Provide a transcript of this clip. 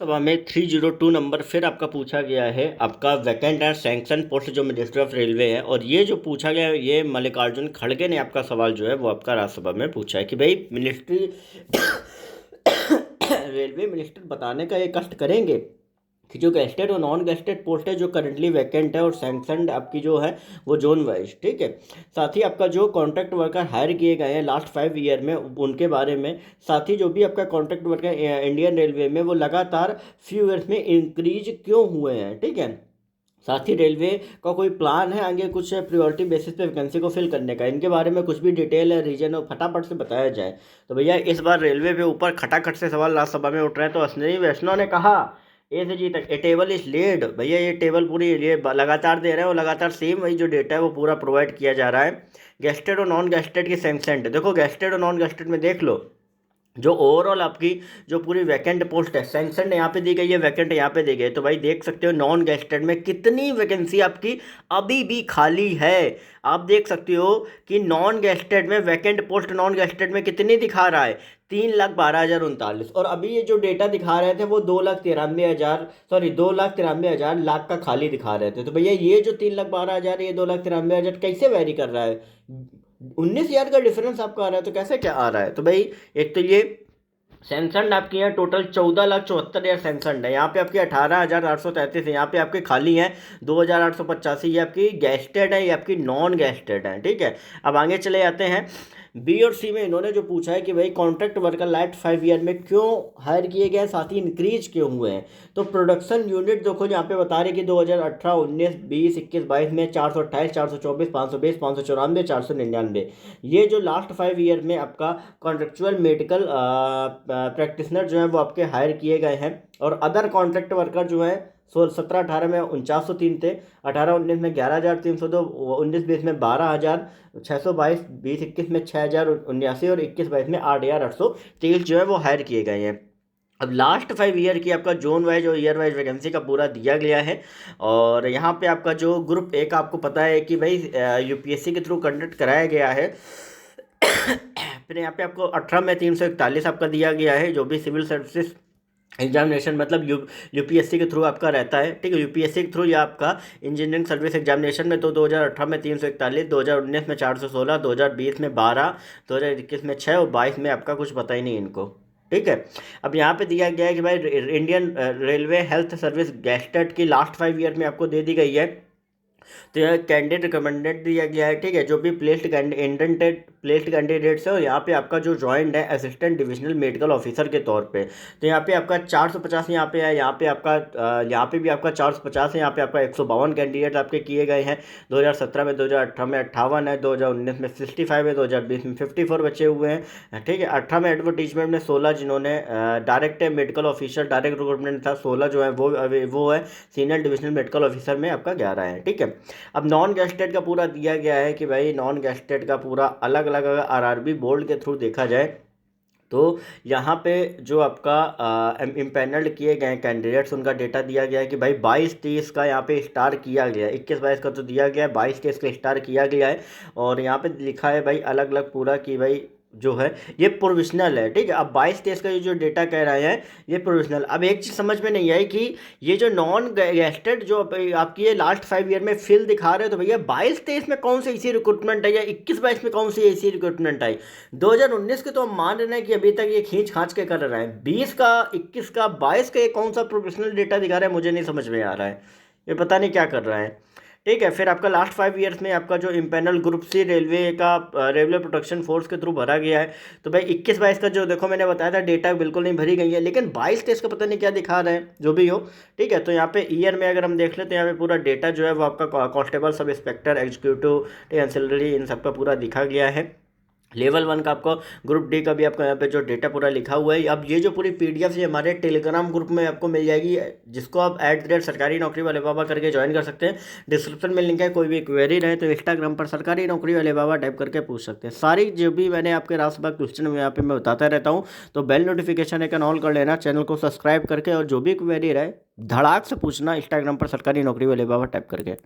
सभा में 302 नंबर फिर आपका पूछा गया है। आपका वैकेंट एंड सैंक्शन पोस्ट जो मिनिस्ट्री ऑफ रेलवे है, और ये जो पूछा गया है ये मल्लिकार्जुन खड़गे ने आपका सवाल जो है वो आपका राज्यसभा में पूछा है कि भाई मिनिस्ट्री रेलवे मिनिस्टर बताने का ये कष्ट करेंगे कि जो गेस्टेड और नॉन गेस्टेड पोस्ट है जो करंटली वैकेंट है और सैंक्शनड आपकी जो है वो जोन वाइज, ठीक है। साथ ही आपका जो कॉन्ट्रैक्ट वर्कर हायर किए गए हैं लास्ट 5 ईयर में उनके बारे में, साथ ही जो भी आपका कॉन्ट्रैक्ट वर्कर इंडियन रेलवे में वो लगातार फ्यू ईयर्स में इंक्रीज क्यों हुए हैं, ठीक है। साथ ही रेलवे का कोई प्लान है आगे कुछ प्रायोरिटी बेसिस पे वैकेंसी को फिल करने का, इनके बारे में कुछ भी डिटेल है रीजन और फटाफट से बताया जाए। तो भैया इस बार रेलवे पे ऊपर खटाखट से सवाल राज्यसभा में उठ रहे हैं। तो अश्विनी वैष्णव ने कहा ए से जी तक ए टेबल इज लेड, भैया ये टेबल पूरी ये लगातार दे रहे हैं और लगातार सेम वही जो डेटा है वो पूरा प्रोवाइड किया जा रहा है। गेस्टेड और नॉन गेस्टेड की सैंक्शनड, देखो गेस्टेड और नॉन गेस्टेड में देख लो जो ओवरऑल आपकी जो पूरी वैकेंट पोस्ट है सैंक्शन यहाँ पे दी गई है, वैकेंट यहाँ पे दी गई है। तो भाई देख सकते हो नॉन गेस्टेड में कितनी वैकेंसी आपकी अभी भी खाली है। आप देख सकते हो कि नॉन गेस्टेड में वैकेंट पोस्ट नॉन गेस्टेड में कितनी दिखा रहा है, 3,12,039। और अभी ये जो डेटा दिखा रहे थे वो 2,93,000 सॉरी 2,93,000 लाख का खाली दिखा रहे थे। तो भैया ये जो 3,12,000 ये 2,93,000 कैसे वेरी कर रहा है? 19,000 का डिफरेंस आपका आ रहा है, तो कैसे क्या आ रहा है? तो भाई एक तो ये सैंक्शन आपकी यहाँ टोटल 14,74,000 सैंक्शन है, यहाँ पे आपकी 18,833 है, यहाँ पे आपके खाली हैं 2,885। ये आपकी गेस्टेड है, ये आपकी नॉन गेस्टेड है, ठीक है। अब आगे चले जाते हैं बी और सी में। इन्होंने जो पूछा है कि भाई कॉन्ट्रैक्ट वर्कर लास्ट 5 ईयर में क्यों हायर किए गए, साथ ही इंक्रीज क्यों हुए हैं। तो प्रोडक्शन यूनिट देखो यहाँ पे बता रहे कि 2018, 19, 20, 21, 22 में 428, 424, 520, 594, 499, ये जो लास्ट 5 ईयर में आपका कॉन्ट्रेक्चुअल मेडिकल प्रैक्टिशनर जो है वो आपके हायर किए गए हैं। और अदर कॉन्ट्रैक्ट वर्कर जो है 17-18 में 4903 थे, 18-19 में 11,302, 19-20 में 12,622, 20-21 में 6,079 और 21-22 में 8,823 जो है वो हायर किए गए हैं। अब लास्ट 5 ईयर की आपका जोन वाइज और ईयर वाइज वैकेंसी का पूरा दिया गया है। और यहाँ पे आपका जो ग्रुप एक आपको पता है कि भाई यूपीएससी के थ्रू कंडक्ट कराया गया है। फिर यहाँ पे आपको 18 में 341 आपका दिया गया है जो भी सिविल सर्विसेज एग्जामिनेशन मतलब यूपीएससी के थ्रू आपका रहता है, ठीक है। यूपीएससी के थ्रू या आपका इंजीनियरिंग सर्विस एग्जामिनेशन में तो 2018 में 341, 2019 में 416, 2020 में 12, 2021 में 6 और 22 में आपका कुछ पता ही नहीं इनको, ठीक है। अब यहाँ पे दिया गया है कि भाई Indian railway health service gazetted की लास्ट 5 ईयर में आपको दे दी गई है। तो यह कैंडिडेट रिकमेंडेड दिया गया है, ठीक है, जो भी प्लेस्ड कैंडिडेट्स है। और यहाँ पे आपका जो जॉइंट है असिस्टेंट डिविजनल मेडिकल ऑफिसर के तौर पे, तो यहाँ पे आपका 450 यहाँ पे है, यहाँ पे आपका यहाँ पे भी आपका 450 है, यहाँ पे आपका 152 कैंडिडेट आपके किए गए हैं। 2017 में 2018 में 58 है, 2019 में 65 है, 2020 में 54 बचे हुए हैं, ठीक है। 18 में एडवर्टीजमेंट में 16 जिन्होंने direct medical officer direct recruitment था 16 जो है वो है। सीनियर डिविजनल मेडिकल ऑफिसर में आपका 11 है, ठीक है। अब नॉन गेस्टेड का पूरा दिया गया है कि भाई नॉन गेस्टेड का पूरा अलग अलग अगर आरआरबी बोर्ड के थ्रू देखा जाए तो यहाँ पे जो आपका इम्पैनल्ड किए गए कैंडिडेट्स उनका डेटा दिया गया है कि भाई 22-23 का यहाँ पे स्टार किया गया है, 21-22 का तो दिया गया है, 22-23 का स्टार किया गया है। और यहाँ पे लिखा है भाई अलग अलग पूरा कि भाई जो है ये प्रोविजनल है, ठीक है। अब 22-23 का ये जो डेटा कह रहे हैं ये प्रोविजनल। अब एक चीज़ समझ में नहीं आई कि ये जो नॉन गेस्टेड जो आपकी ये लास्ट 5 ईयर में फिल दिखा रहे हो, तो भैया 22-23 में कौन सी ऐसी रिक्रूटमेंट आई या 21-22 में कौन सी ऐसी रिक्रूटमेंट आई? 2019 के तो हम मान रहे हैं कि अभी तक ये खींच खांच के कर रहे हैं, 20 का 21 का 22 का ये कौन सा प्रोफेशनल डेटा दिखा रहा है मुझे नहीं समझ में आ रहा है, ये पता नहीं क्या कर रहा है, ठीक है। फिर आपका लास्ट 5 ईयर्स में आपका जो इम्पैनल ग्रुप सी रेलवे का रेलवे प्रोटेक्शन फोर्स के थ्रू भरा गया है। तो भाई 21-22 का जो देखो मैंने बताया था डेटा बिल्कुल नहीं भरी गई है, लेकिन 22-23 का पता नहीं क्या दिखा रहे हैं, जो भी हो, ठीक है। तो यहाँ पे ईयर में अगर हम देख ले तो यहाँ पे पूरा डेटा जो है वो आपका constable sub inspector executive ancillary इन सबका पूरा दिखा गया है। लेवल 1 का आपको ग्रुप डी का भी आपका यहाँ पे जो डेटा पूरा लिखा हुआ है। अब ये जो पूरी पीडीएफ ये हमारे टेलीग्राम ग्रुप में आपको मिल जाएगी, जिसको आप @सरकारी नौकरी वाले बाबा करके ज्वाइन कर सकते हैं। डिस्क्रिप्शन में लिंक है, कोई भी क्वेरी रहे तो इंस्टाग्राम पर सरकारी नौकरी वाले बाबा टाइप करके पूछ सकते हैं। सारी जो भी मैंने आपके रास्ता क्वेश्चन में यहाँ पे मैं बताता रहता हूँ, तो बेल नोटिफिकेशन आइकन ऑल कर लेना, चैनल को सब्सक्राइब करके, और जो भी क्वेरी रहे धड़ाक से पूछना इंस्टाग्राम पर सरकारी नौकरी वाले बाबा टाइप करके।